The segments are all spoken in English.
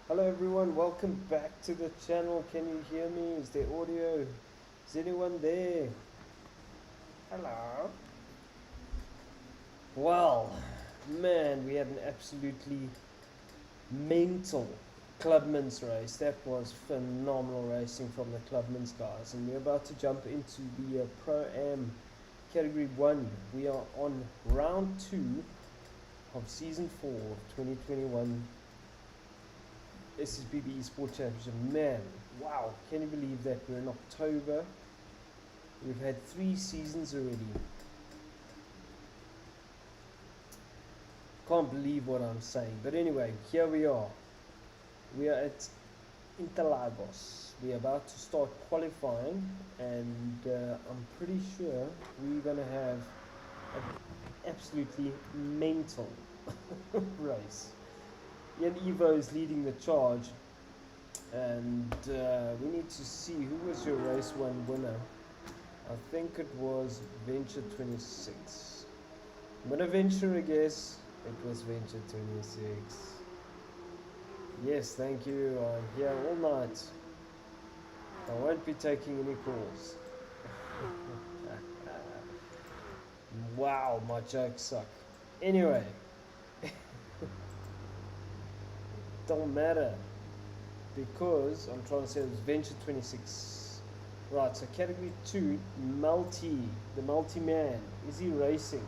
Hello everyone, welcome back to the channel. Can you hear me? Is there audio? Is anyone there? Hello. Well, man, we had an absolutely mental Clubman's race. That was phenomenal racing from the Clubman's guys. And we're about to jump into the Pro-Am Category 1. We are on round 2 of Season 4 of 2021 SSBB Sport Championship. Man, wow, can you believe that we're in October? We've had 3 seasons already. Can't believe what I'm saying. But anyway, here we are. We are at Interlagos. We're about to start qualifying, and I'm pretty sure we're going to have an absolutely mental race. Ian Evo is leading the charge, and we need to see who was your race 1 winner. I think it was Venture 26. I'm gonna venture a guess. It was Venture 26. Yes, thank you. I'm here all night. I won't be taking any calls. Wow, my jokes suck. Anyway. Don't matter, because I'm trying to say it was Venture 26. Right, so category 2, the multi-man. Is he racing?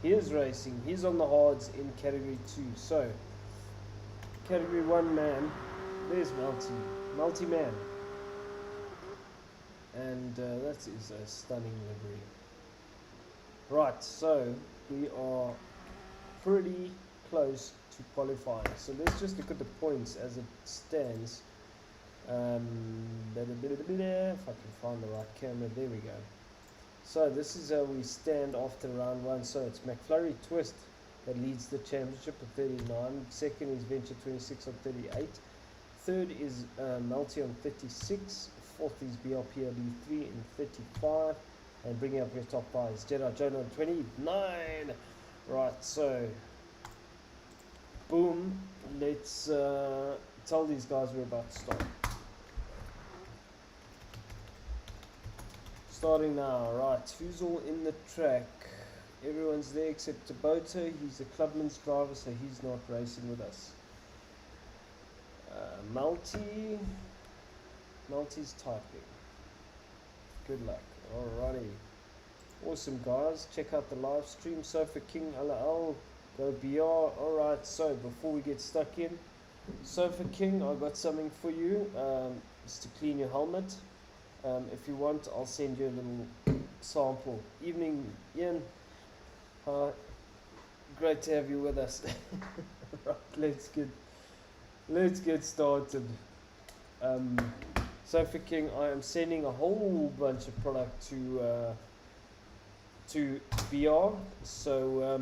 He is racing. He's on the hards in category 2. So, category 1 man, there's multi-man. And that is a stunning livery. Right, so we are pretty close to qualifying. So let's just look at the points as it stands. If I can find the right camera, there we go. So this is how we stand after round 1. So it's McFlurry Twist that leads the championship at 39. Second is Venture 26 on 38. Third is Multi on 36. Fourth is BRPLE 3 in 35. And bringing up your top 5 is Jedi Jonah on 29. Right, so boom, let's tell these guys we're about to start. Starting now. Right, who's all in the track? Everyone's there except Tabota. He's a Clubman's driver, so he's not racing with us. Multi's typing. Good luck. Alrighty. Awesome, guys. Check out the live stream. Sofa King LL. Go BR. Alright, so before we get stuck in, Sofa King, I got something for you. Just to clean your helmet. If you want, I'll send you a little sample. Evening, Ian. Great to have you with us. Right, let's get started. Sofa King, I am sending a whole bunch of product to BR. So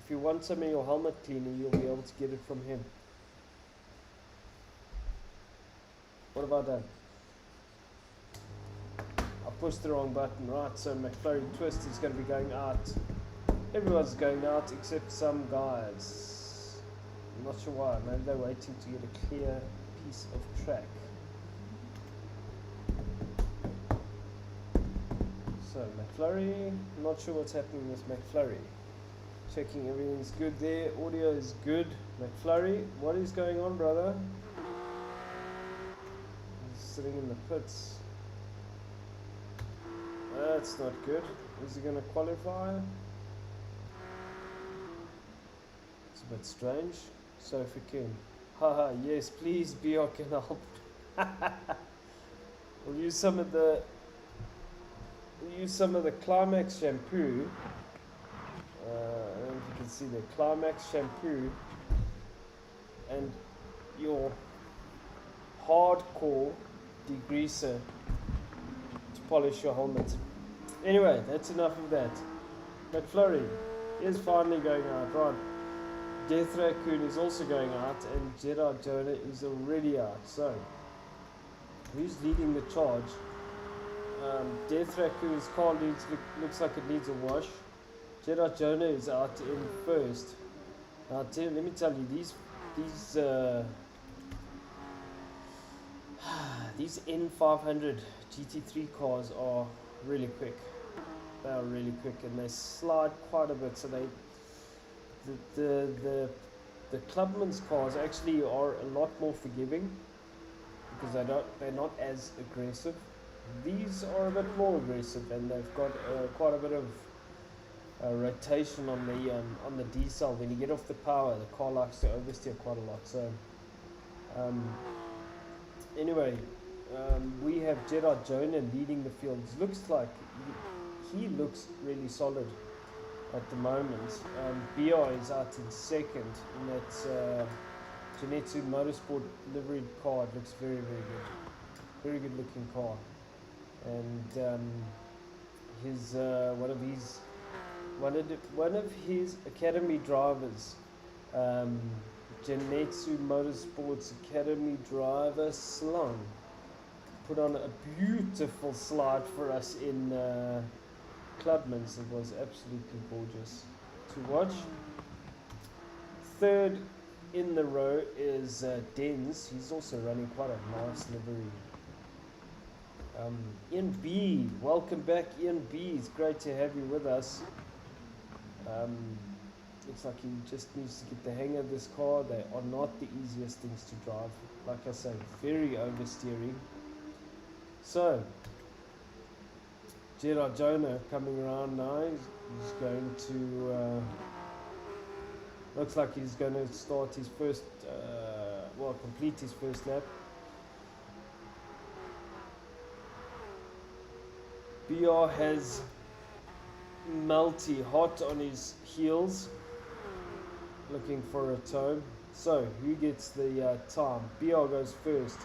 if you want some of your helmet cleaning, you'll be able to get it from him. What have I done? I pushed the wrong button. Right, so McFlurry Twist is going to be going out. Everyone's going out except some guys. I'm not sure why. Maybe they're waiting to get a clear piece of track. So McFlurry, not sure what's happening with McFlurry. Checking everything's good there. Audio is good. McFlurry, what is going on, brother? He's sitting in the pits. That's not good. Is he going to qualify? It's a bit strange. Sofa King. Haha, yes, please, BR can help. We'll use some of the Climax shampoo. I don't know if you can see the Climax shampoo and your hardcore degreaser to polish your helmet. Anyway, that's enough of that. McFlurry is finally going out. Right, Death Raccoon is also going out, and Jedi Jonah is already out. So who's leading the charge? Death Raccoon's car looks like it needs a wash. Jedi Jonah is out in first. Now, let me tell you, these these N500 GT3 cars are really quick. They are really quick, and they slide quite a bit. So the Clubman's cars actually are a lot more forgiving because they're not as aggressive. These are a bit more aggressive, and they've got quite a bit of rotation on the D-cell. When you get off the power, the car likes to oversteer quite a lot. So anyway, we have Gerard Jonah leading the field. Looks like he looks really solid at the moment. BR is out in second in that Genetsu Motorsport liveried car. It looks very, very good. Very good looking car. And his one of his academy drivers, Genetsu Motorsports Academy driver Slung, put on a beautiful slide for us in Clubman's. It was absolutely gorgeous to watch. Third in the row is Denz. He's also running quite a nice livery. Ian B, welcome back, Ian B. It's great to have you with us. Looks like he just needs to get the hang of this car. They are not the easiest things to drive. Like I say, very oversteering. So, Gerard Jonah coming around now. He's going to, looks like he's going to start his first, complete his first lap. BR has Melty hot on his heels, looking for a toe. So, who gets the time? BR goes first.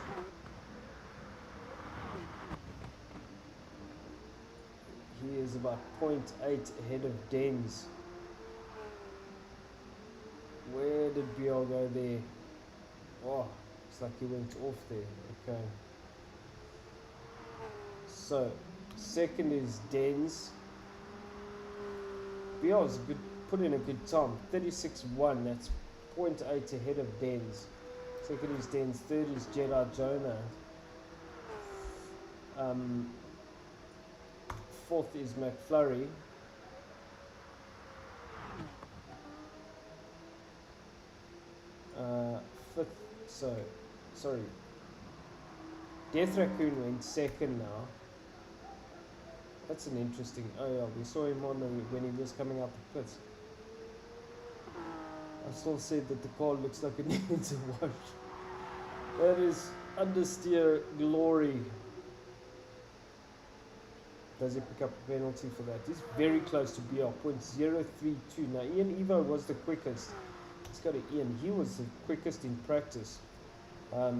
He is about 0.8 ahead of Denz. Where did BR go there? Oh, looks like he went off there. Okay. So, second is Denz. BR's put in a good time. 36.1. That's 0.8 ahead of Denz. Second is Denz. Third is Gerard Jonah. Fourth is McFlurry. Fifth, sorry. Death Raccoon went second now. That's an interesting. Oh yeah, we saw him when he was coming out the pits. I still said that the car looks like it needs a wash. That is understeer glory. Does he pick up a penalty for that? He's very close to BR, 0.032. Now Ian Evo was the quickest. Let's go to Ian. He was the quickest in practice. But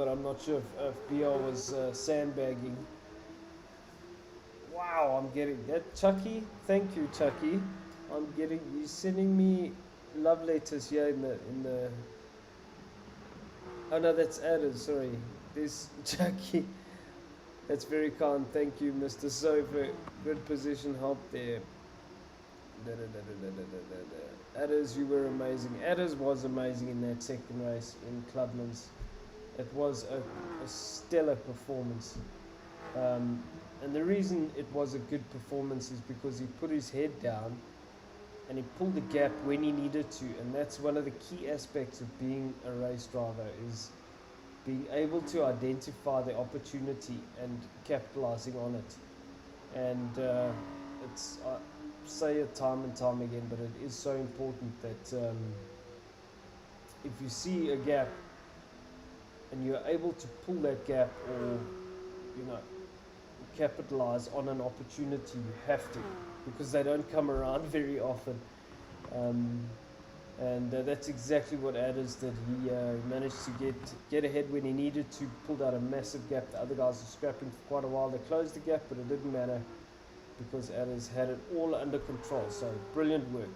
I'm not sure if BR was sandbagging. Wow, I'm getting that. Chucky, thank you, Chucky. You're sending me love letters here in the. Oh no, that's Adders. Sorry, there's Chucky. That's very kind. Thank you, Mr. Sofa. Good position help there. Adders, you were amazing. Adders was amazing in that second race in Clubman's. It was a stellar performance. And the reason it was a good performance is because he put his head down and he pulled the gap when he needed to. And that's one of the key aspects of being a race driver, is being able to identify the opportunity and capitalizing on it. And it's, I say it time and time again, but it is so important that if you see a gap and you're able to pull that gap, or capitalize on an opportunity, you have to, because they don't come around very often. And that's exactly what Adders did. He managed to get ahead when he needed to, pulled out a massive gap. The other guys were scrapping for quite a while. They closed the gap, but it didn't matter because Adders had it all under control. So brilliant work.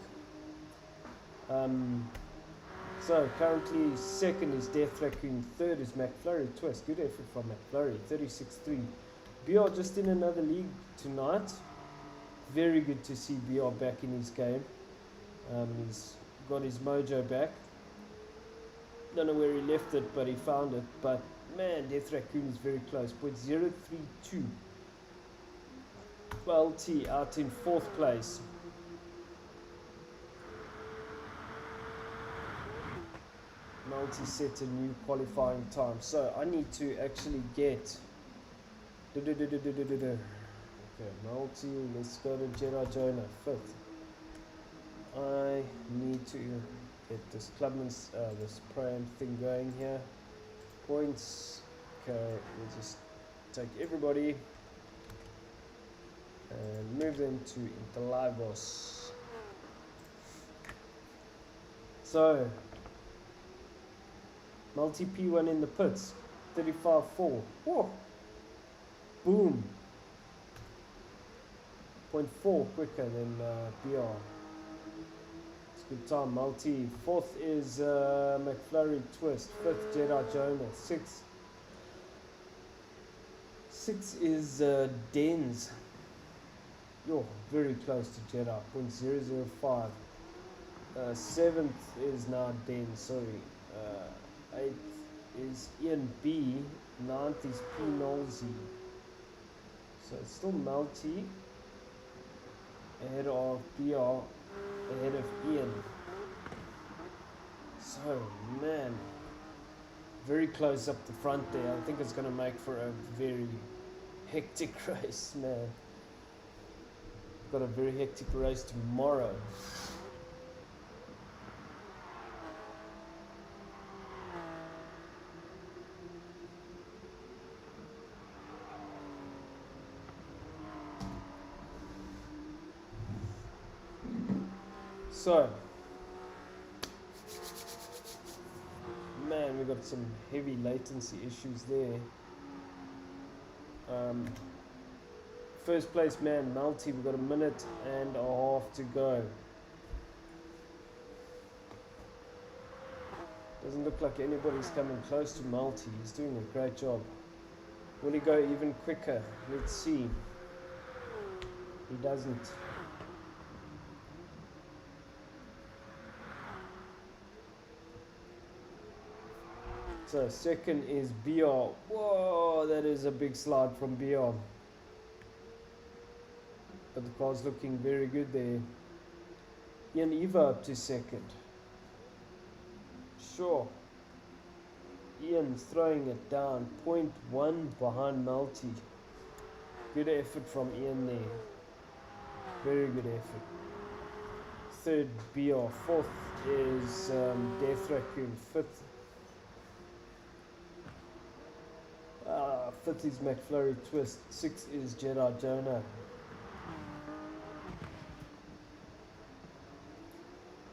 So currently second is Death Raccoon, third is McFlurry Twist. Good effort from McFlurry, 36.3. BR just in another league tonight. Very good to see BR back in his game. He's got his mojo back. Don't know where he left it, but he found it. But man, Death Raccoon is very close. 0.032. 12T out in 4th place. Multi set a new qualifying time. So I need to actually get. Okay, Multi. Let's go to Jedi Jonah 5th. I need to get this clubman's this pro-am thing going here. Points. Okay, we'll just take everybody and move them to Interlagos. So Multi P1 in the pits, 35.4. Whoa. Boom. 0.4 quicker than BR. It's a good time. Multi. 4th is McFlurry Twist. 5th Jedi Jonah. 6th is Dens. Yo, very close to Jedi. 0.005. 7th is now Dens. Sorry. 8th is Ian B. 9th is P. Nolsey. So it's still Multi ahead of BR, ahead of Ian. So, man, very close up the front there. I think it's going to make for a very hectic race, man. Got a very hectic race tomorrow. So, man, we got some heavy latency issues there. First place man, Multi, we've got a minute and a half to go. Doesn't look like anybody's coming close to Multi. He's doing a great job. Will he go even quicker? Let's see. He doesn't. So second is BR. Whoa, that is a big slide from BR. But the car's looking very good there. Ian Eva up to second. Sure. Ian's throwing it down. 0.1 behind Multi. Good effort from Ian there. Very good effort. Third BR. 4th is Death Raccoon. 5th. 5th is McFlurry Twist. 6th is Jedi Jonah.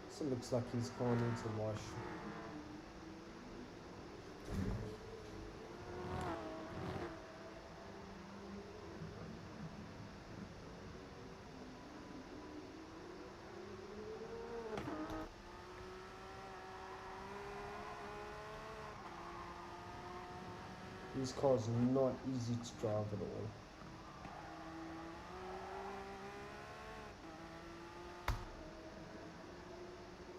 So it looks like he's gone into wash. This car's not easy to drive at all.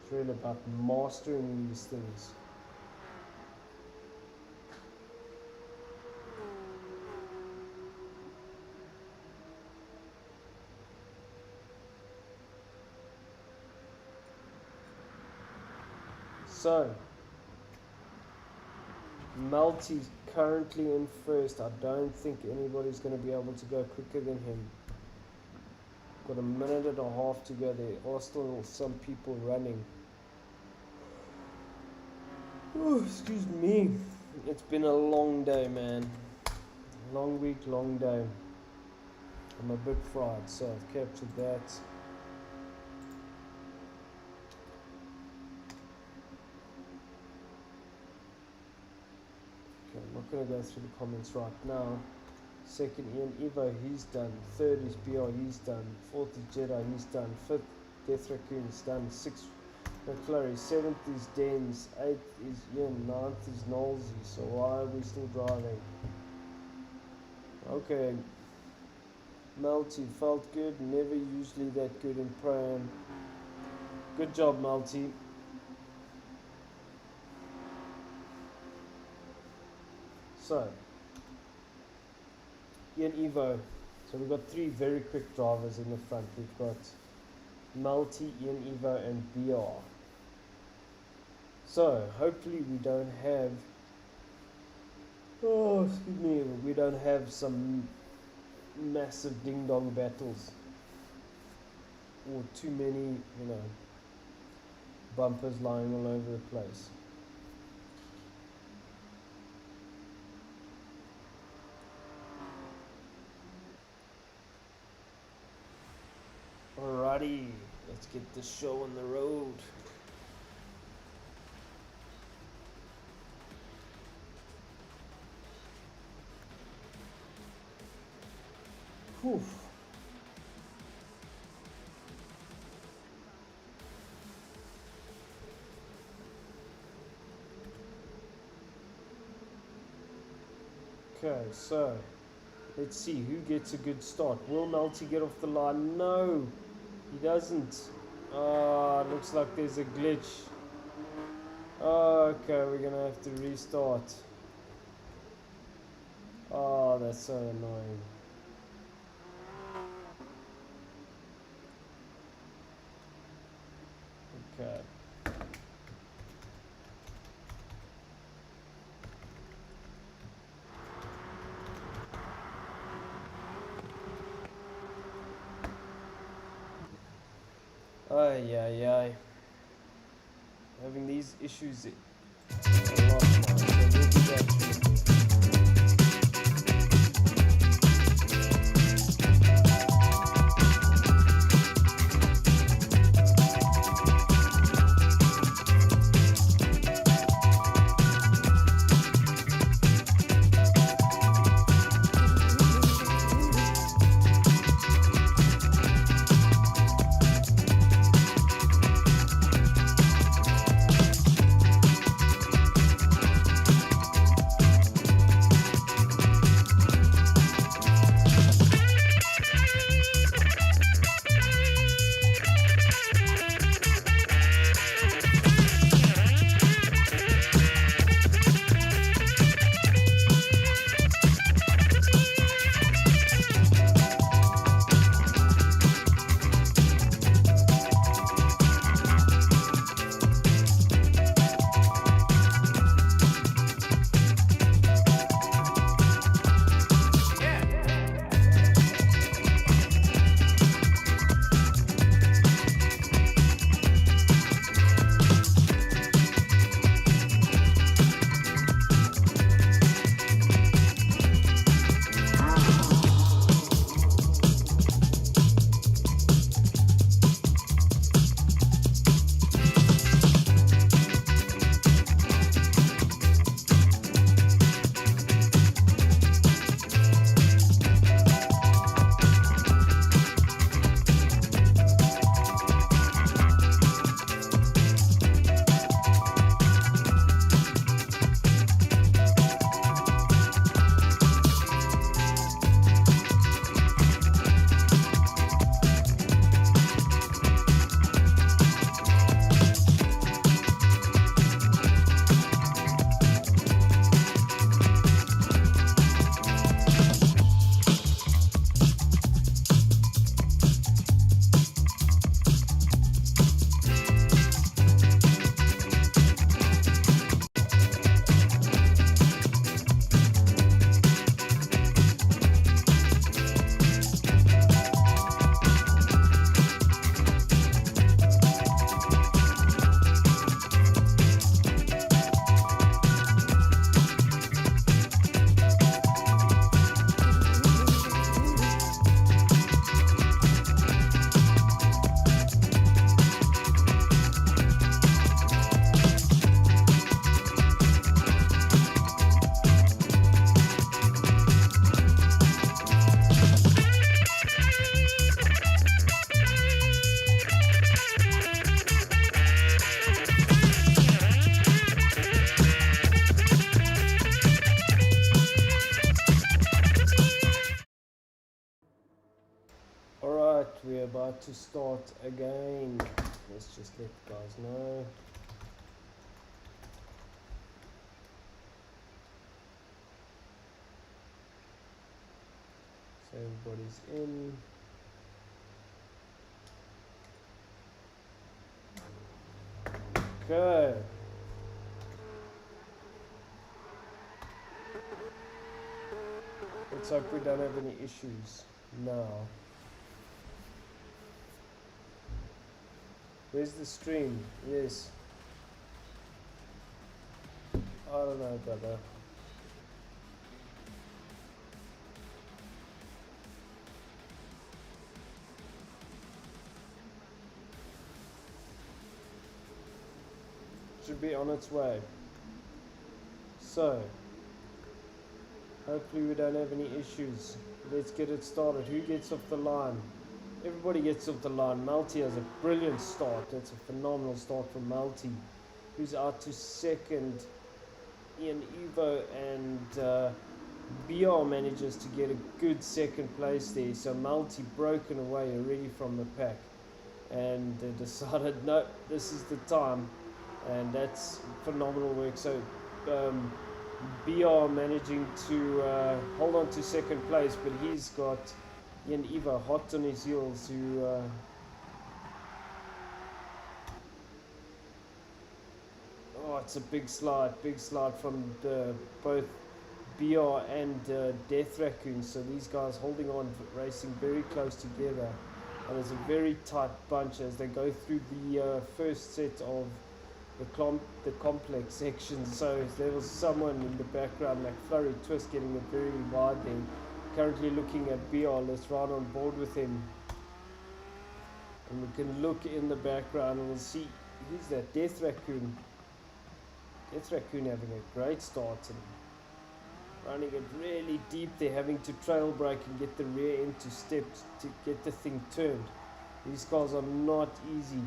It's really about mastering these things. So, Multi's currently in first. I don't think anybody's going to be able to go quicker than him. Got a minute and a half to go. There are still some people running. Oh, excuse me. It's been a long day, man. Long week, long day. I'm a bit fried, so I've captured that. I'm not going to go through the comments right now. Second, Ian Evo, he's done. Third is BR, he's done. Fourth is Jedi, he's done. Fifth, Death Raccoon is done. Sixth, McFlurry. Seventh is Dens. Eighth is Ian. Ninth is Nolsey. So why are we still driving? Okay. Multi felt good. Never usually that good in Pro-Am. Good job, Multi. So, Ian Evo. So we've got three very quick drivers in the front. We've got Multi, Ian Evo, and BR. So hopefully we don't have, we don't have some massive ding dong battles or too many, bumpers lying all over the place. Alrighty, let's get this show on the road. Whew. Okay, so let's see who gets a good start. Will Melty get off the line? No, he doesn't. Looks like there's a glitch. Okay, we're gonna have to restart. Oh, that's so annoying. Okay. Ay. Having these issues a lot now, so we'll do that. We're about to start again. Let's just let the guys know. everybody's in. Okay. Let's hope we don't have any issues now. Where's the stream? Yes. I don't know, brother. Should be on its way. So, hopefully we don't have any issues. Let's get it started. Who gets off the line? Everybody gets off the line. Malti has a brilliant start. That's a phenomenal start from Malti, who's out to second. Ian Evo and BR manages to get a good second place there. So Malti broken away already from the pack and decided, no, this is the time. And that's phenomenal work. So BR managing to hold on to second place, but he's got Ian Evo hot on his heels, who oh, it's a big slide from both BR and Death Raccoon. So these guys holding on, racing very close together, and it's a very tight bunch as they go through the first set of the complex section. So there was someone in the background, McFlurry Twist, getting it very wide there. Currently looking at BR. Let's ride on board with him, and we can look in the background and we'll see who's that. Death Raccoon. Death Raccoon having a great start and running it really deep. They're having to trail brake and get the rear end to steps to get the thing turned. These cars are not easy.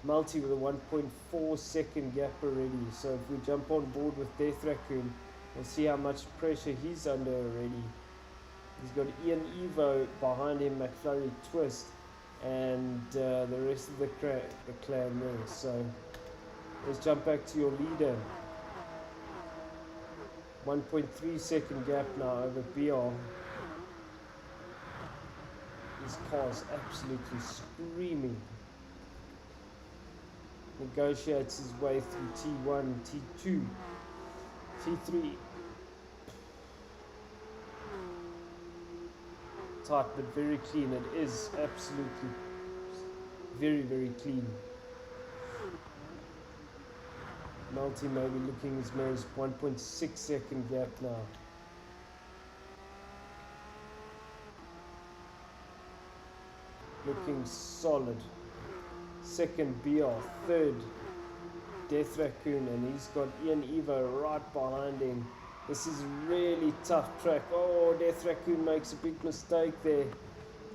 Malti with a 1.4 second gap already. So if we jump on board with Death Raccoon, we'll see how much pressure he's under already. He's got Ian Evo behind him, McFlurry Twist, and the rest of the clan there. So let's jump back to your leader. 1.3 second gap now over BR. This car's absolutely screaming. Negotiates his way through T1, T2, T3. Tight but very clean. It is absolutely very, very clean. Malti maybe looking as low as 1.6 second gap now. Looking solid. Second BR, third Death Raccoon, and he's got Ian Evo right behind him. This is a really tough track. Oh, Death Raccoon makes a big mistake there.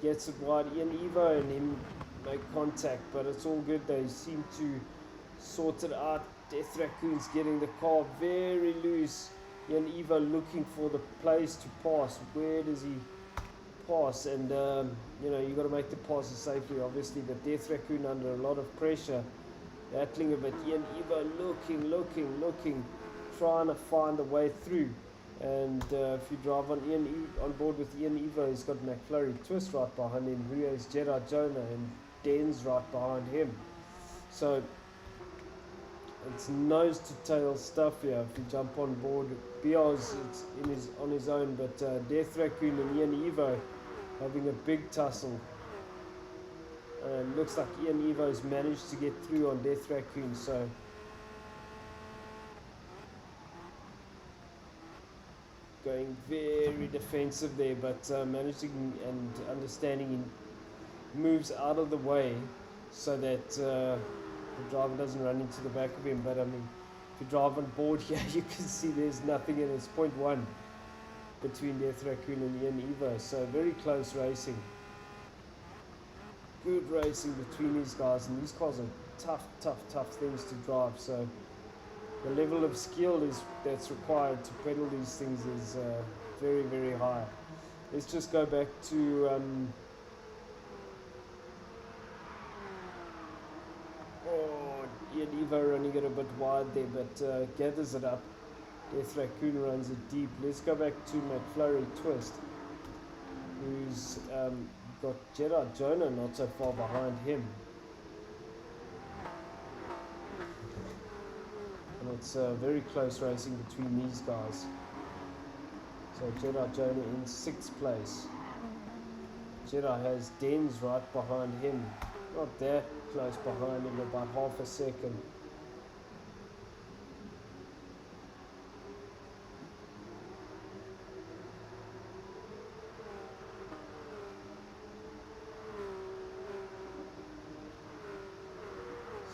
Gets it wide. Ian Evo and him make contact, but it's all good. They seem to sort it out. Death Raccoon's getting the car very loose. Ian Evo looking for the place to pass. Where does he pass? And you know, you got to make the passes safely, obviously. But Death Raccoon under a lot of pressure, battling a bit. Ian Evo looking, trying to find a way through. And if you drive on board with Ian Evo, he's got McFlurry Twist right behind him, who has Jedi Jonah, and Den's right behind him. So it's nose to tail stuff here. If you jump on board, BR's on his own, but Death Raccoon and Ian Evo having a big tussle. And looks like Ian Evo's managed to get through on Death Raccoon. So going very defensive there, but managing and understanding he moves out of the way so that the driver doesn't run into the back of him. But I mean, if you drive on board here, you can see there's nothing in it. It's 0.1 between Death Raccoon and Ian Evo. So very close racing. Good racing between these guys, and these cars are tough things to drive. So the level of skill that's required to pedal these things is very, very high. Let's just go back to Ian Evo running it a bit wide there, but gathers it up. Death Raccoon runs it deep. Let's go back to McFlurry Twist. who's got Gerard Jonah not so far behind him. And it's very close racing between these guys. So Gerard Jonah in 6th place. Gerard has Denz right behind him. Not that close behind him, about half a second.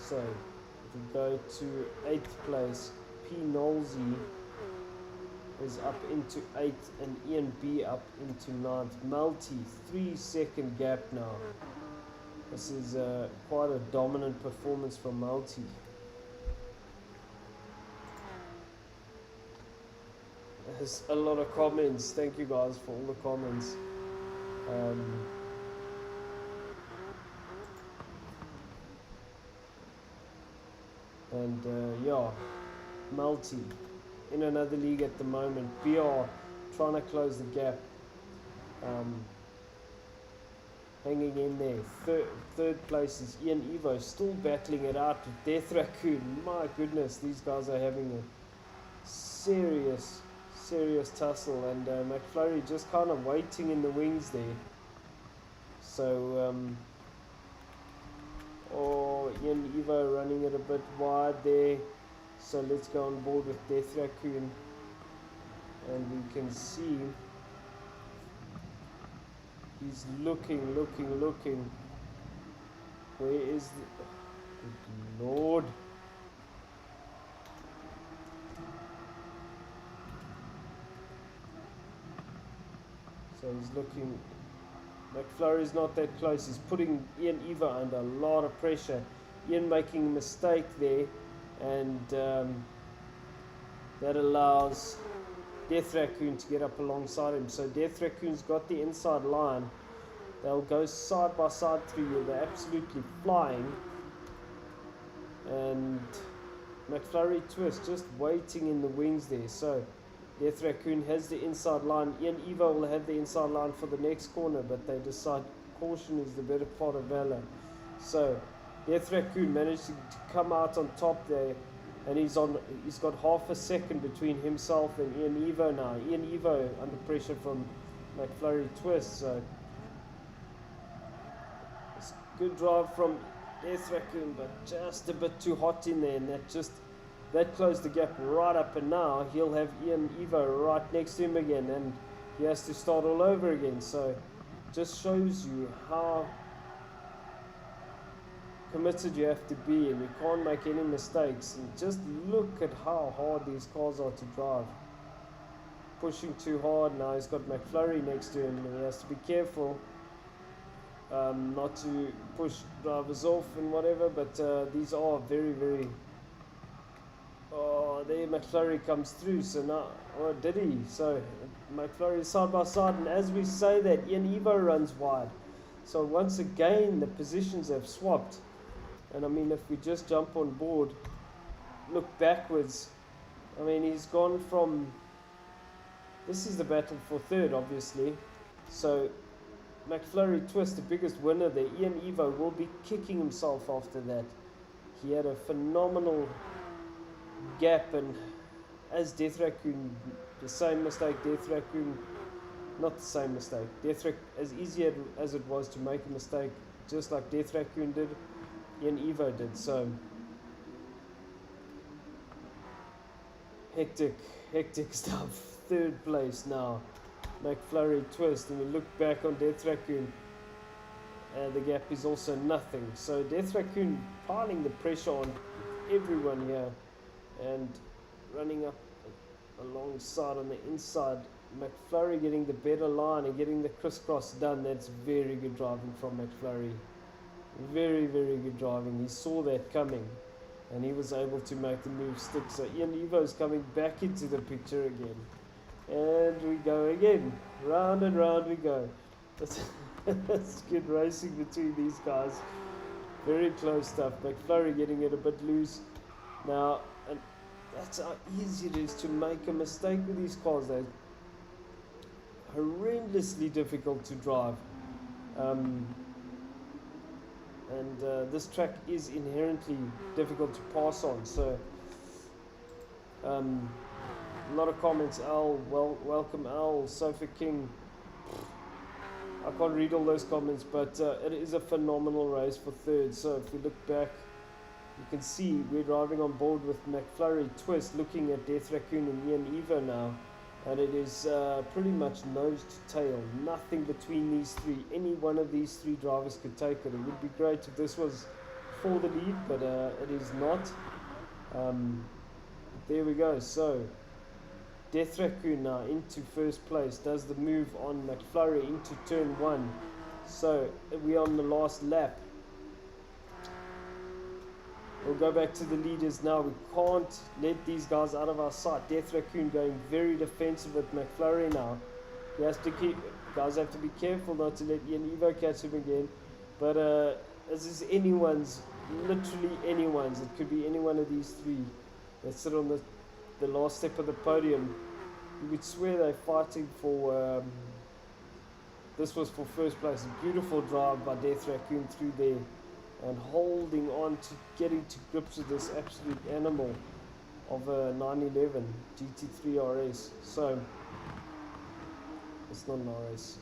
So, if we go to 8th place, P. Nolsey is up into 8th and Ian B up into 9th. Malty, 3-second gap now. This is quite a dominant performance from Malty. There's a lot of comments. Thank you guys for all the comments. Yeah, Malty in another league at the moment. BR trying to close the gap, hanging in there. Third place is Ian Evo, still battling it out with Death Raccoon. My goodness, these guys are having a serious tussle, and McFlurry just kind of waiting in the wings there. So Ian Evo running it a bit wide there. So let's go on board with Death Raccoon, and we can see he's looking. Where is the... Good Lord. So he's looking. McFlurry's not that close. He's putting Ian Evo under a lot of pressure. Ian making a mistake there, and that allows Death Raccoon to get up alongside him. So Death Raccoon's got the inside line. They'll go side by side through here. They're absolutely flying. And McFlurry Twist just waiting in the wings there. So Death Raccoon has the inside line. Ian Evo will have the inside line for the next corner, but they decide caution is the better part of valor. So Death Raccoon managed to come out on top there, and he's got half a second between himself and Ian Evo now. Ian Evo under pressure from McFlurry Twist. So it's a good drive from Death Raccoon, but just a bit too hot in there, and that closed the gap right up, and now he'll have Ian Evo right next to him again, and he has to start all over again. So just shows you how committed you have to be, and you can't make any mistakes. And just look at how hard these cars are to drive. Pushing too hard. Now he's got McFlurry next to him, and he has to be careful not to push drivers off and whatever, but these are very there McFlurry comes through. So now, did he? So McFlurry is side by side, and as we say that, Ian Evo runs wide. So once again the positions have swapped. And I mean, if we just jump on board, look backwards, I mean, he's gone from, this is the battle for third, obviously. So McFlurry Twist, the biggest winner there. Ian Evo will be kicking himself after that. He had a phenomenal gap, and as Death Raccoon, the same mistake, Death Raccoon, not the same mistake. As easy as it was to make a mistake, just like Death Raccoon did, Ian Evo did. So hectic stuff. Third place now, McFlurry Twist, and we look back on Death Raccoon, and the gap is also nothing. So Death Raccoon piling the pressure on everyone here, and running up alongside on the inside. McFlurry getting the better line and getting the crisscross done. That's very good driving from McFlurry. Very good driving. He saw that coming, and he was able to make the move stick. So Ian Evo is coming back into the picture again, and we go again. Round and round we go. That's good racing between these guys. Very close stuff. McFlurry getting it a bit loose now, and that's how easy it is to make a mistake with these cars. horrendously difficult to drive. And this track is inherently difficult to pass on. So a lot of comments. Al, welcome Al, Sofa King. I can't read all those comments, but it is a phenomenal race for third. So if we look back, you can see we're driving on board with McFlurry, Twist, looking at Death Raccoon and Ian Evo now. And it is pretty much nose to tail, nothing between these three. Any one of these three drivers could take it. It would be great if this was for the lead, but it is not. There we go. So Death Raccoon now into first place, does the move on McFlurry into turn 1. So we're on the last lap. We'll go back to the leaders now. We can't let these guys out of our sight. Death Raccoon going very defensive with McFlurry now. He has to keep, guys have to be careful not to let Ian Evo catch him again. But this is anyone's, literally anyone's. It could be any one of these three that sit on the last step of the podium. You would swear they're fighting for, this was for first place. A beautiful drive by Death Raccoon through there, and holding on to getting to grips with this absolute animal of a 911 GT3 RS. So it's not an RS.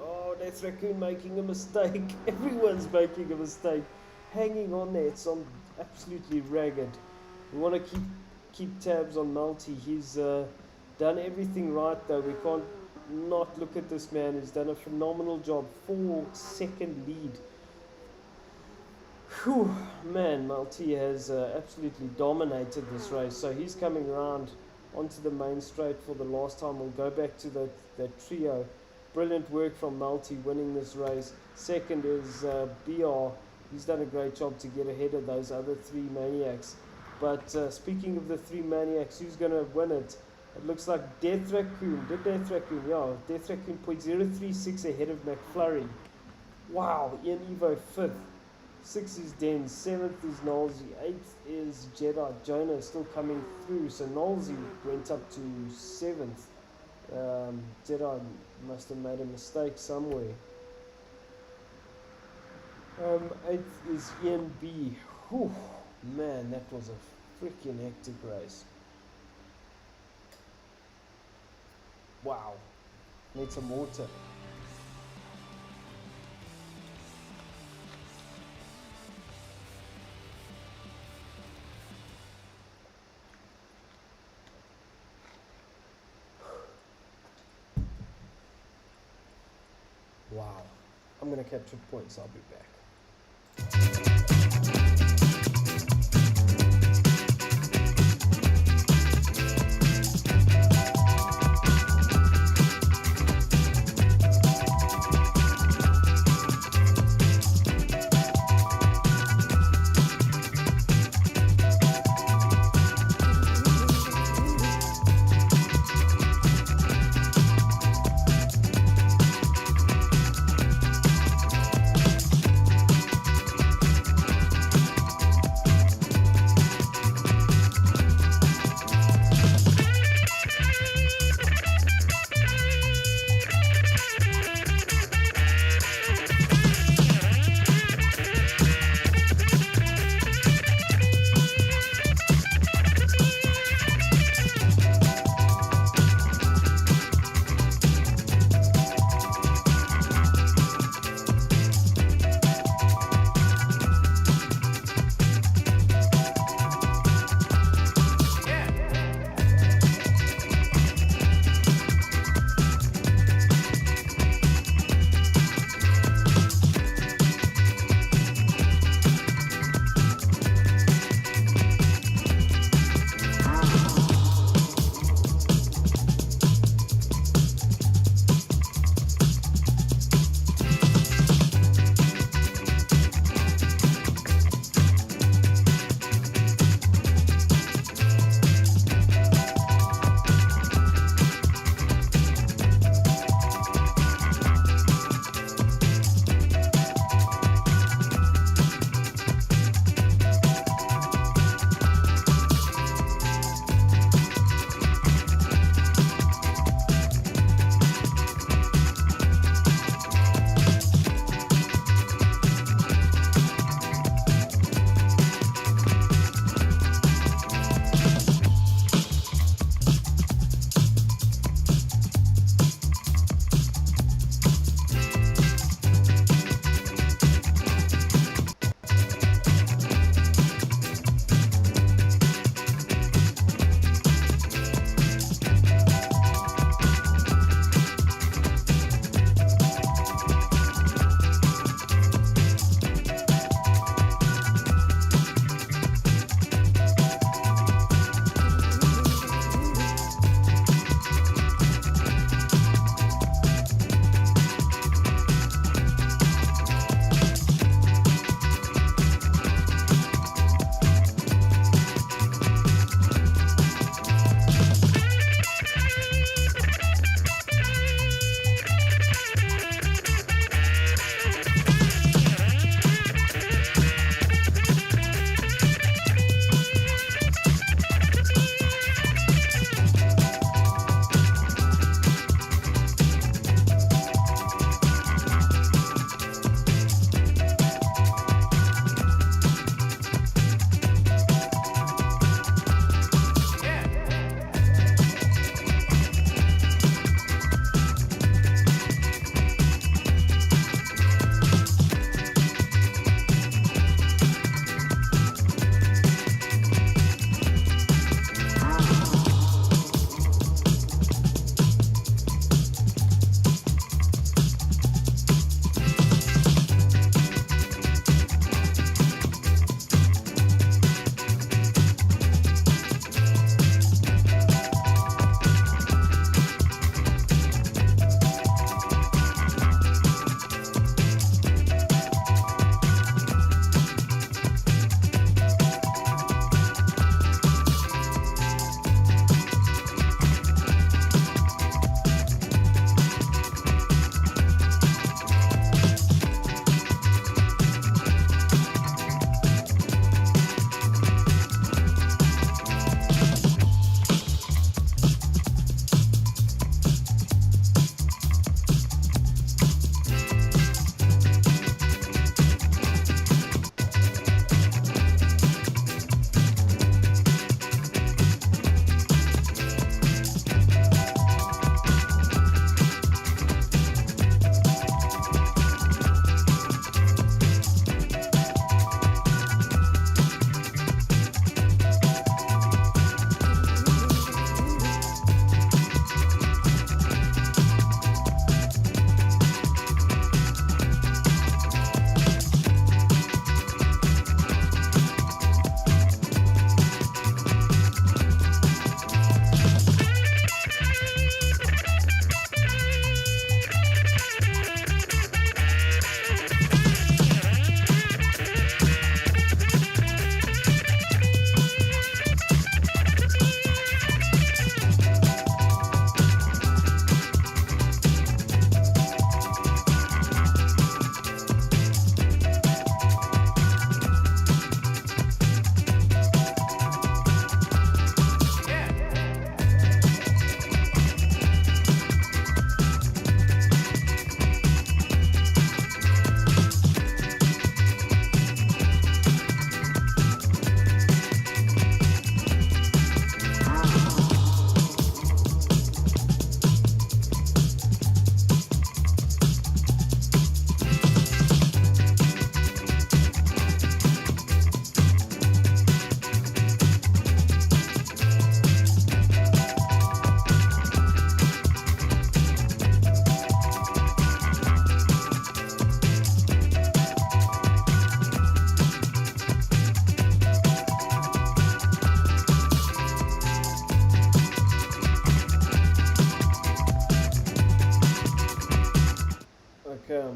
Oh, Death Raccoon making a mistake. Everyone's making a mistake. Hanging on there, it's on absolutely ragged. We want to keep tabs on Multi. He's done everything right though. We can't not look at this man. He's done a phenomenal job. 4-second lead. Whew, man, Multi has absolutely dominated this race. So he's coming around onto the main straight for the last time. We'll go back to that trio. Brilliant work from Multi winning this race. Second is BR. He's done a great job to get ahead of those other three maniacs. But speaking of the three maniacs, who's going to win it? It looks like Death Raccoon. Death Raccoon, yeah. Death Raccoon 0.036 ahead of McFlurry. Wow, Ian Evo 5th. 6th is Den, 7th is Nolsey, 8th is Jedi. Jonah still coming through, so Nolsey went up to 7th. Jedi must have made a mistake somewhere. 8th is Ian B. Whew, man, that was a freaking hectic race. Wow, need some water. Wow, I'm going to capture points, I'll be back.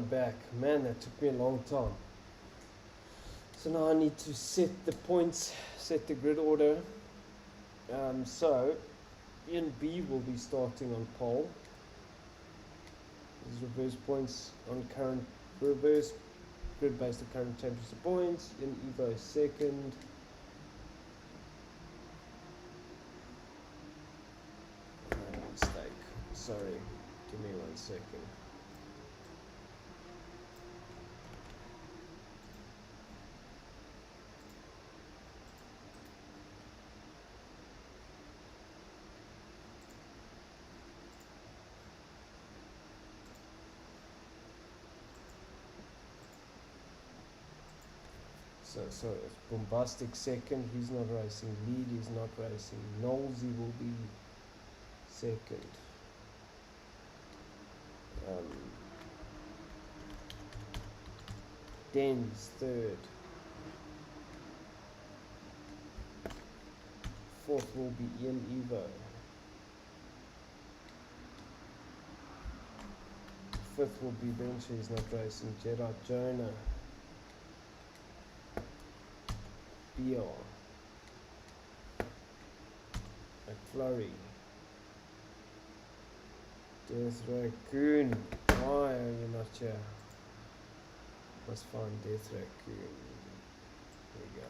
I'm back. Man, that took me a long time. So now I need to set the points, set the grid order. So Ian B will be starting on pole. This is reverse points on current, reverse grid based on current championship points. Ian Evo second. Mistake. Sorry. Give me 1 second. So it's Bombastic second, he's not racing. Lead is not racing. Knowlesy will be second. Den's third. Fourth will be Ian Evo. Fifth will be Bencher, he's not racing. Gerard Jonah. BR. McFlurry. Death Raccoon. Why are you not here? Must find Death Raccoon. There we go.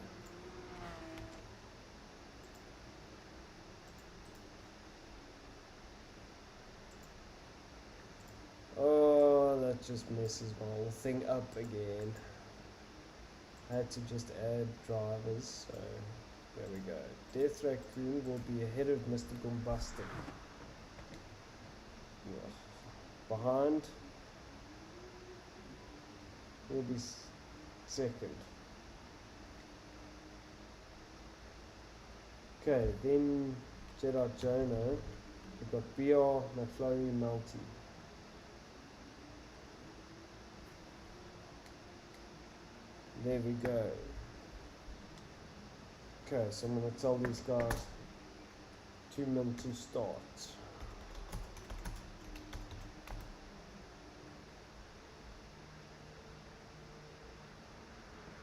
Oh, that just messes my whole thing up again. I had to just add drivers, so there we go. Death Raccoon will be ahead of Mr. Bombastic. Yeah. Behind will be second. Okay, then Gerard Jonah. We've got BR, McFlurry, Multi. There we go. Okay, so I'm going to tell these guys 2 min to start.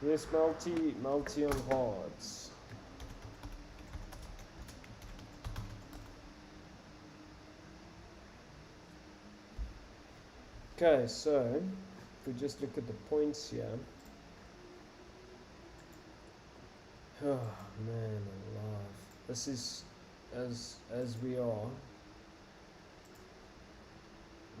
Yes, multi on hards. Okay, so if we just look at the points here. Oh man alive. This is as we are.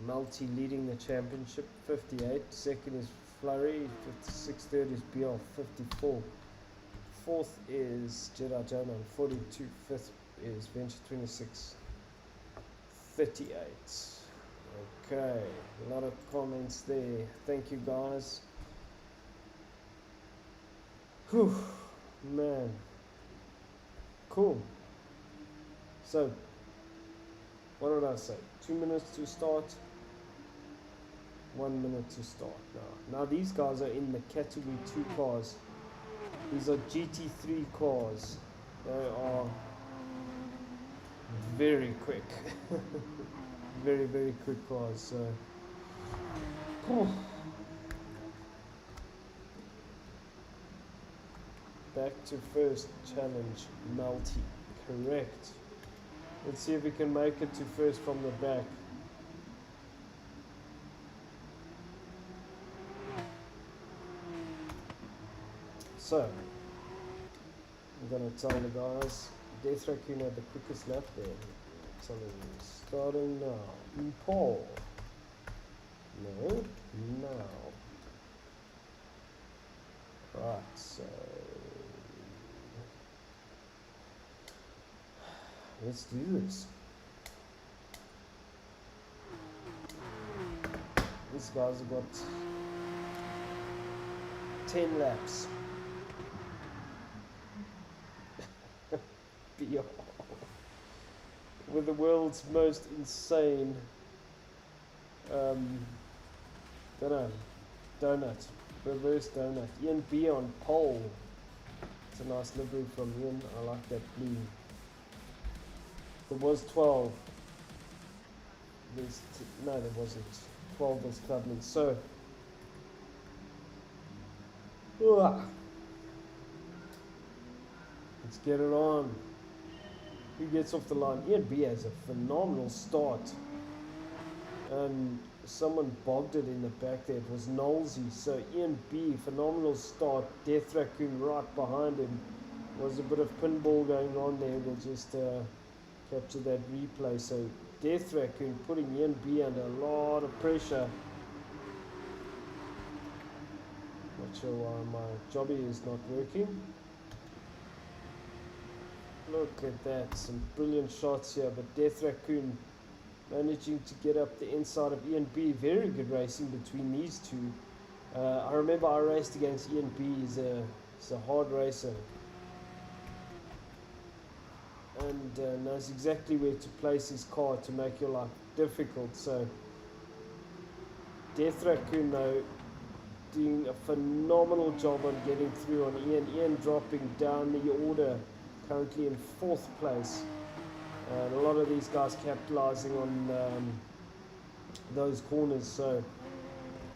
Multi leading the championship, 58. Second is Flurry, 56. Third is BR, 54. Fourth is Jedi Jonah, 42. Fifth is Venture, 26. 38. Okay, a lot of comments there. Thank you guys. Whew. Man, cool. So, what did I say? 2 minutes to start, 1 minute to start now. Now these guys are in the category 2 cars. These are GT3 cars. They are very quick. Very, very quick cars. So, cool. Back to first challenge, Multi. Correct. Let's see if we can make it to first from the back. So, I'm going to tell the guys, Death Raccoon had the quickest lap there. Tell them starting now. In pole. No, now. Right, so let's do this. These guys have got 10 laps. With the world's most insane donut, reverse donut. Ian B on pole. It's a nice livery from Ian. I like that blue. There was 12. No, there wasn't. 12 was Clubman. So Ugh. Let's get it on. Who gets off the line? Ian B has a phenomenal start. And someone bogged it in the back there. It was Knowlesy. So Ian B, phenomenal start. Death Raccoon right behind him. Was a bit of pinball going on there. We'll just capture that replay. So Death Raccoon putting Ian B under a lot of pressure. Not sure why my jobby is not working. Look at that, some brilliant shots here, but Death Raccoon managing to get up the inside of Ian B. Very good racing between these two. I remember I raced against Ian B. He's a hard racer and knows exactly where to place his car to make your life difficult. So Death Raccoon though doing a phenomenal job on getting through on Ian. Ian dropping down the order, currently in 4th place. And a lot of these guys capitalizing on those corners. So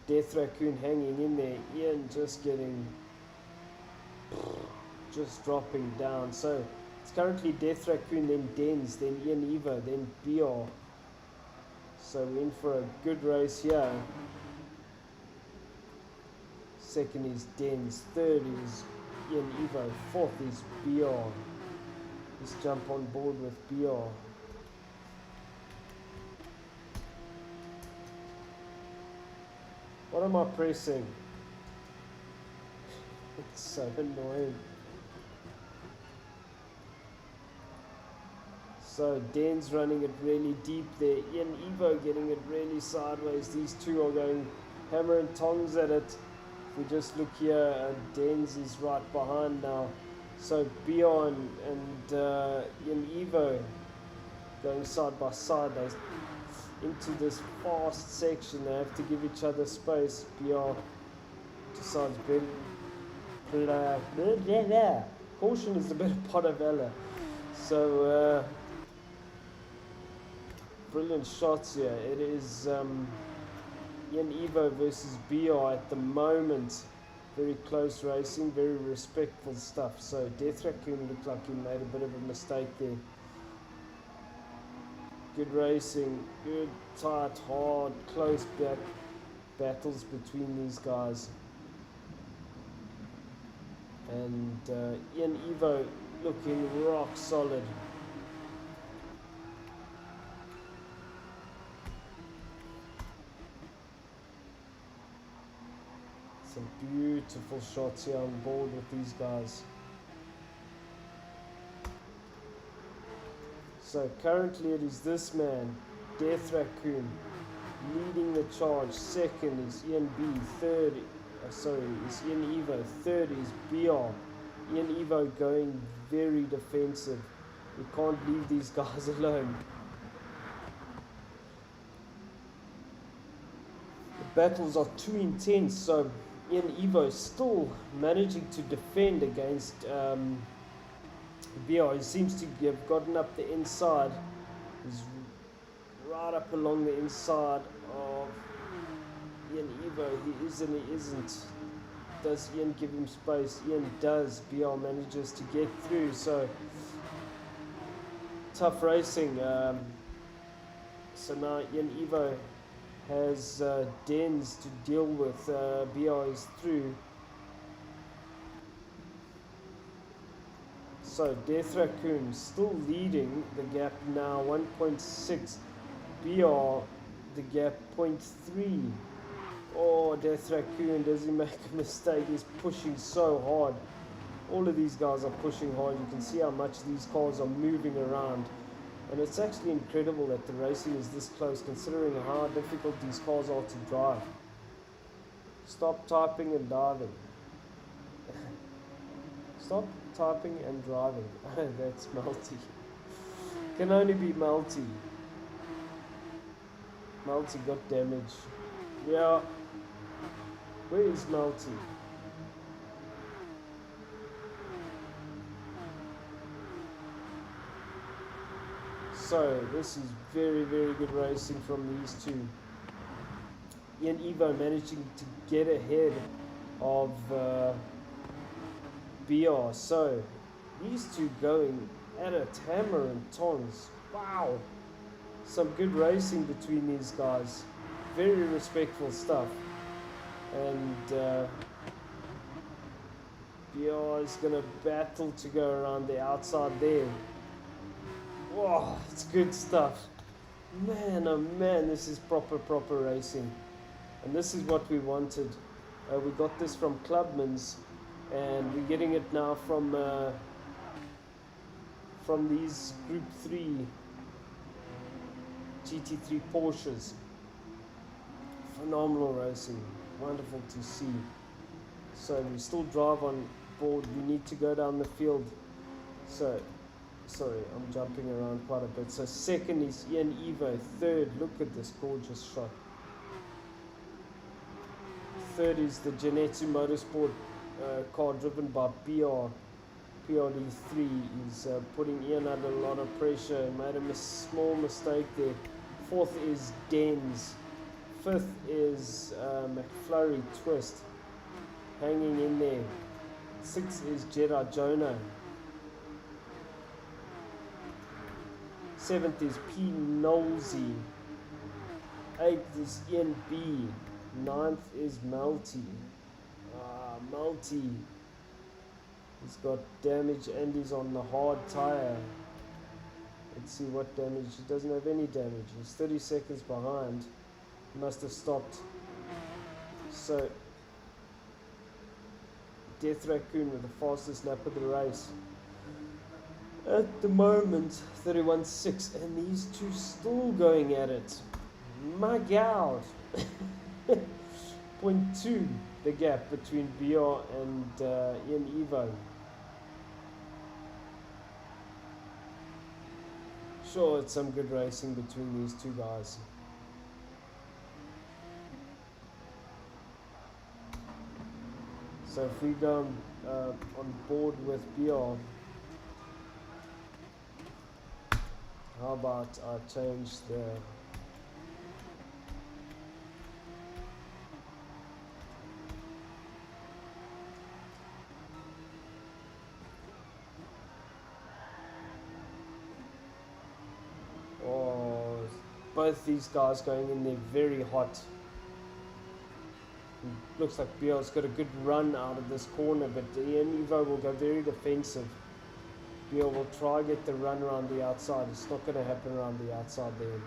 Death Raccoon hanging in there. Ian just dropping down. So it's currently Death Raccoon, then Denz, then Ian Evo, then BR. So we're in for a good race here. Second is Denz, third is Ian Evo, fourth is BR. Let's jump on board with BR. What am I pressing? It's so annoying. So Denz running it really deep there. Ian Evo getting it really sideways. These two are going hammer and tongs at it. If we just look here, Denz is right behind now. So Bjorn and Ian Evo going side by side. They're into this fast section. They have to give each other space. Bjorn decides caution is the better part of valor. So brilliant shots here. It is Ian Evo versus BR at the moment. Very close racing, very respectful stuff. So Death Raccoon looked like he made a bit of a mistake there. Good racing, good, tight, hard, close battles between these guys. And Ian Evo looking rock solid. Some beautiful shots here on board with these guys. So currently it is this man, Death Raccoon, leading the charge. Second is Ian B. Third, is Ian Evo. Third is BR. Ian Evo going very defensive. We can't leave these guys alone. The battles are too intense, so Ian Evo still managing to defend against BR. He seems to have gotten up the inside. He's right up along the inside of Ian Evo. He is and he isn't. Does Ian give him space? Ian does. BR manages to get through. So tough racing. So now Ian Evo has Denz to deal with. BR is through. So Death Raccoon still leading the gap now, 1.6. BR the gap 0.3. Oh, Death Raccoon, does he make a mistake? He's pushing so hard. All of these guys are pushing hard. You can see how much these cars are moving around. And it's actually incredible that the racing is this close, considering how difficult these cars are to drive. Stop typing and diving. Stop typing and driving. That's multi. Can only be multi. Multi got damage. Yeah. Where is multi? So this is very, very good racing from these two. Ian Evo managing to get ahead of BR. So these two going at it, hammer and tongs. Wow, some good racing between these guys. Very respectful stuff. And BR is gonna battle to go around the outside there. Wow, it's good stuff. Man, oh man, this is proper racing. And this is what we wanted. We got this from Clubman's, and we're getting it now from these Group 3 GT3 Porsches. Phenomenal racing, wonderful to see. So we still drive on board. We need to go down the field. So, sorry, I'm jumping around quite a bit. So second is Ian Evo. Third, look at this gorgeous shot. Third is the Genetsu Motorsport car driven by PRD3. He's putting Ian under a lot of pressure. Made a small mistake there. Fourth is Denz. Fifth is McFlurry Twist, hanging in there. Sixth is Jedi Jonah. Seventh is P. Knowlesy. Eighth is Ian B. Ninth is Malty. Malty. He's got damage and he's on the hard tire. Let's see what damage. He doesn't have any damage. He's 30 seconds behind. He must have stopped. So, Death Raccoon with the fastest lap of the race. At the moment, 31.6, and these two still going at it. My God. 0.2 the gap between BR and Ian Evo. Sure, it's some good racing between these two guys. So if we go on board with BR, how about I change the both these guys going in there very hot. It looks like BR's got a good run out of this corner, but Ian Evo will go very defensive. BR will try to get the run around the outside. It's not going to happen around the outside there.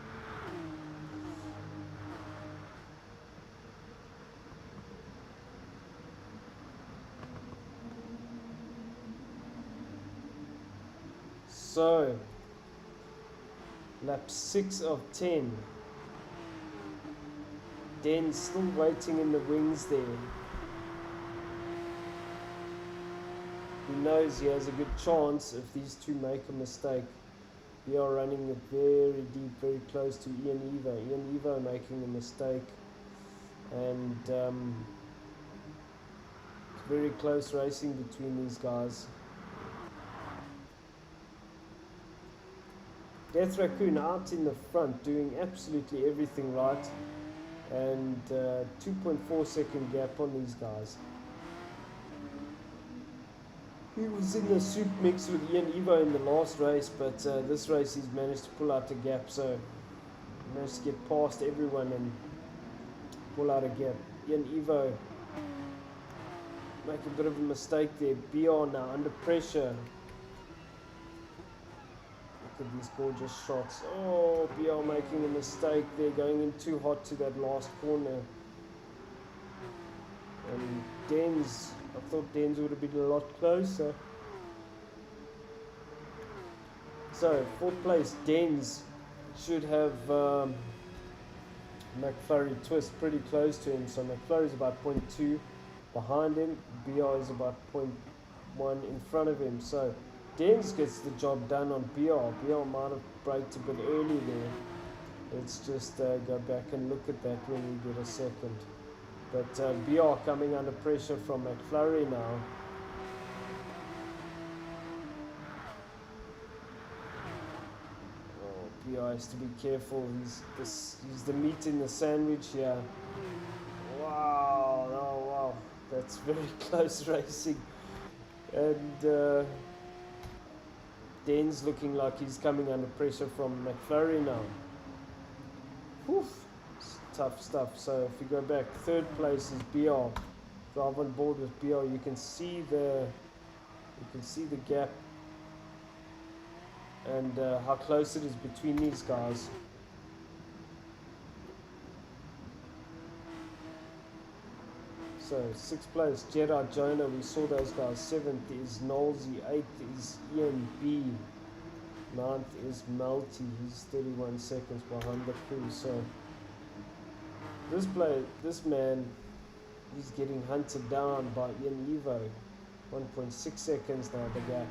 So, lap 6 of 10. Den still waiting in the wings there. He knows he has a good chance if these two make a mistake. We are running it very deep, very close to Ian Evo. Ian Evo making a mistake. And it's very close racing between these guys. Death Raccoon out in the front doing absolutely everything right, and 2.4 second gap on these guys. He was in the soup mix with Ian Evo in the last race, but this race he's managed to pull out a gap, so he managed to get past everyone and pull out a gap. Ian Evo make a bit of a mistake there. BR now under pressure. Look at these gorgeous shots. Oh, BR making a mistake there, going in too hot to that last corner. And Denz, I thought Denz would have been a lot closer. So, fourth place, Denz should have McFlurry Twist pretty close to him. So McFlurry's about 0.2 behind him. BR is about 0.1 in front of him. So Denz gets the job done on BR. BR might have braked a bit early there. Let's just go back and look at that when we get a second. But BR coming under pressure from McFlurry now. Oh, BR has to be careful. He's the meat in the sandwich here. Wow, oh wow, that's very close racing. And Dan's looking like he's coming under pressure from McFlurry now. Whew, it's tough stuff. So if you go back, third place is BR. Drive on board with BR. You can see the gap and how close it is between these guys. So sixth place, Jedi Jonah, we saw those guys. Seventh is Nolsey. Eighth is Ian B. Ninth is Melty. He's 31 seconds behind the crew. So this man, he's getting hunted down by Ian Evo. 1.6 seconds now the gap.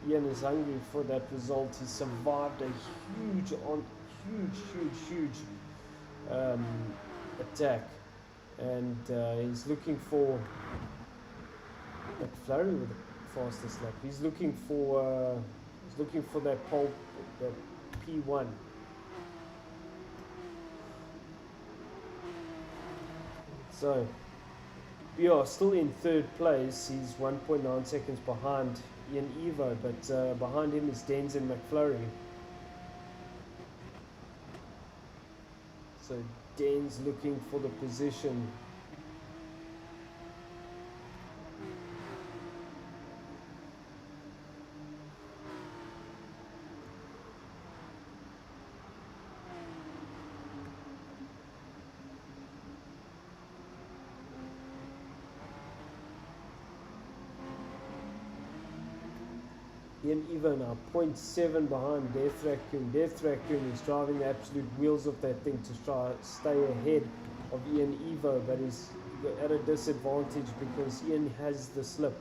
Ian is hungry for that result. He survived a huge attack. And he's looking for McFlurry with the fastest lap. He's looking for that pole, that P1. So we are still in third place. He's 1.9 seconds behind Ian Evo, but behind him is Denz and McFlurry. So Dane's looking for the position. Ian Evo now 0.7 behind Death Raccoon. Death Raccoon is driving the absolute wheels of that thing to try stay ahead of Ian Evo, but he's at a disadvantage because Ian has the slip.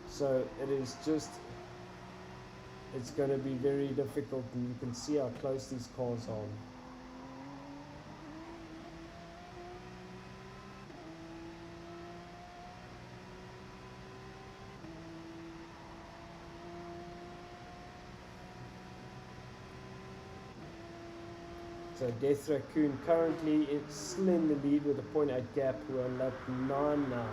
So it's going to be very difficult, and you can see how close these cars are. So Death Raccoon currently is still in the lead with a 0.8 gap. We're on lap 9 now.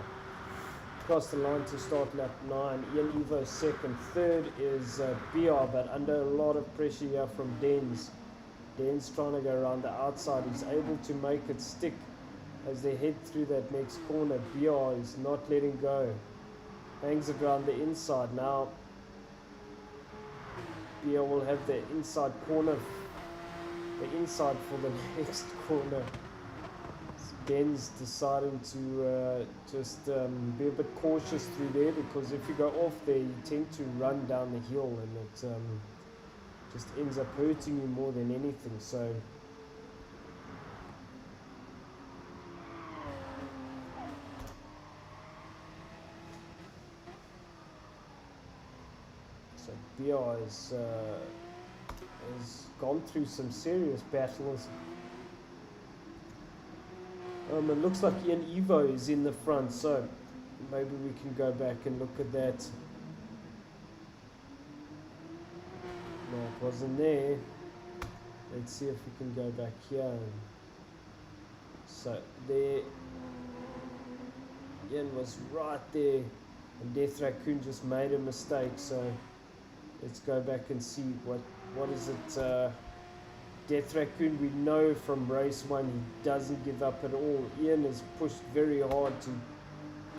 Across the line to start lap 9. Ian Evo second. Third is BR, but under a lot of pressure here from Denz. Denz trying to go around the outside. He's able to make it stick as they head through that next corner. BR is not letting go. Hangs it around the inside. Now BR will have the inside corner. The inside for the next corner. Denz deciding to just be a bit cautious through there, because if you go off there you tend to run down the hill, and it just ends up hurting you more than anything. So BR has gone through some serious battles. It looks like Ian Evo is in the front, so maybe we can go back and look at that. No, it wasn't there. Let's see if we can go back here. So there, Ian was right there, and Death Raccoon just made a mistake. So let's go back and see what is it. Death Raccoon, we know from race 1 he doesn't give up at all. Ian has pushed very hard to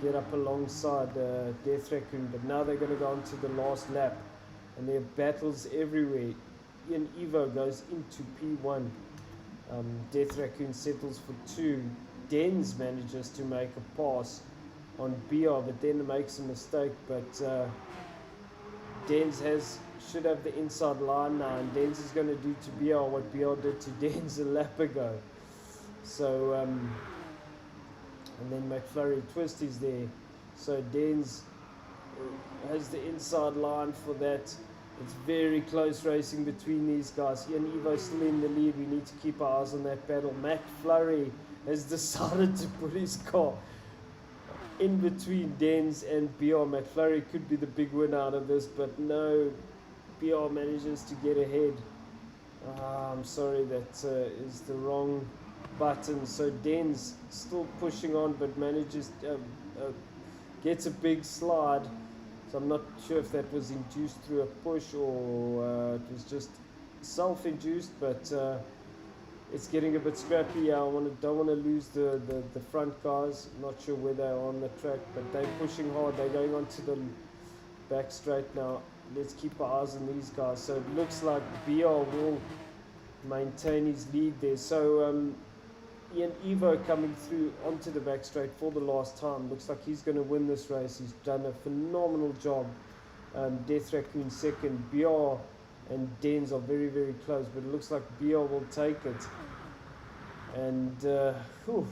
get up alongside Death Raccoon, but now they're going to go on to the last lap, and there are battles everywhere. Ian Evo goes into P1. Death Raccoon settles for 2. Denz manages to make a pass on BR, but then makes a mistake. But Denz should have the inside line now, and Denz is going to do to BR what BR did to Denz a lap ago. So and then McFlurry Twist is there. So Denz has the inside line for that. It's very close racing between these guys. Ian Evo still in the lead. We need to keep our eyes on that battle. McFlurry has decided to put his car in between Denz and BR. McFlurry could be the big winner out of this, but no, BR manages to get ahead. I'm sorry, that is the wrong button. So Denz still pushing on, but manages gets a big slide. So I'm not sure if that was induced through a push or it was just self-induced, but it's getting a bit scrappy. I don't want to lose the front cars. Not sure where they are on the track, but they're pushing hard. They're going onto the back straight now. Let's keep our eyes on these guys. So it looks like BR will maintain his lead there. So Ian Evo coming through onto the back straight for the last time. Looks like he's going to win this race. He's done a phenomenal job. Death Raccoon second. BR and Dens are very, very close, but it looks like BR will take it. And so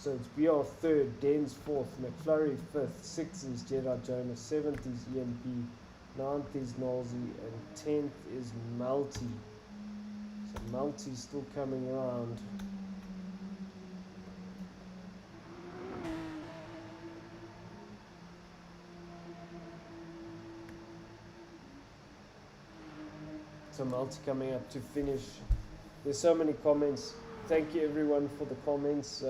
it's BR third, Dens fourth, McFlurry fifth, sixth is Jedi Jonah, seventh is EMP, ninth is Nolsey, and 10th is Melty. So Melty's still coming around. So Melty coming up to finish. There's so many comments. Thank you everyone for the comments.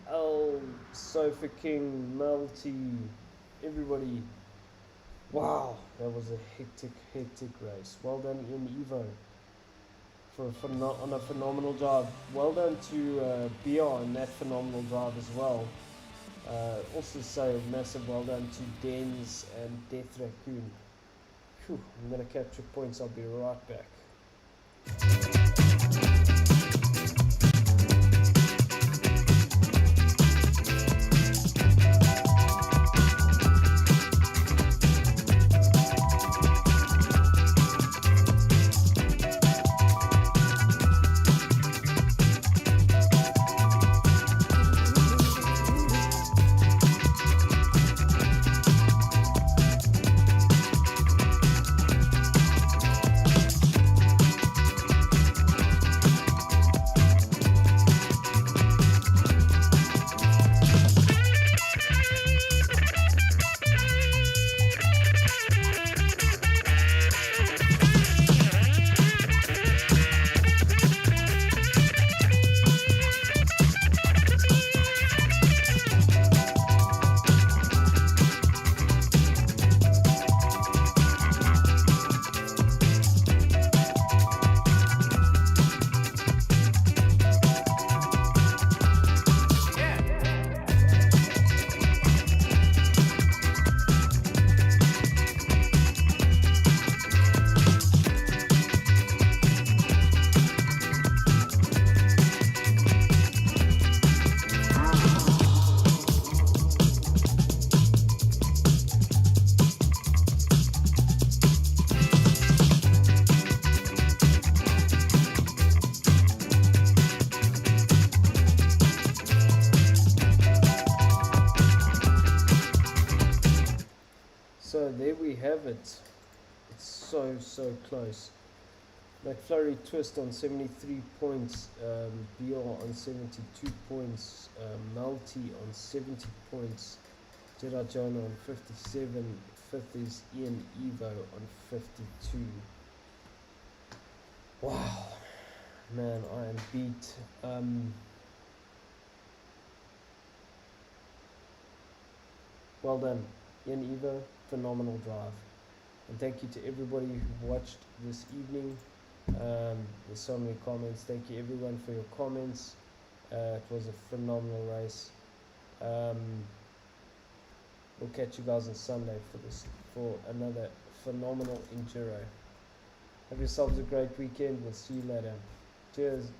L, Sofa King, Melty, everybody. Wow, that was a hectic race. Well done in Evo on a phenomenal drive. Well done to BR on that phenomenal drive as well. Also say a massive well done to Dens and Death Raccoon. Whew, I'm going to capture points. I'll be right back. So there we have it. It's so close. McFlurry Twist on 73 points, BR on 72 points, Melty on 70 points, Jedi Jonah on 57, fifth is Ian Evo on 52. Wow, man, I am beat. Well done, Ian Evo, phenomenal drive. And thank you to everybody who watched this evening. There's so many comments. Thank you everyone for your comments. It was a phenomenal race. We'll catch you guys on Sunday for another phenomenal enduro. Have yourselves a great weekend. We'll see you later. Cheers.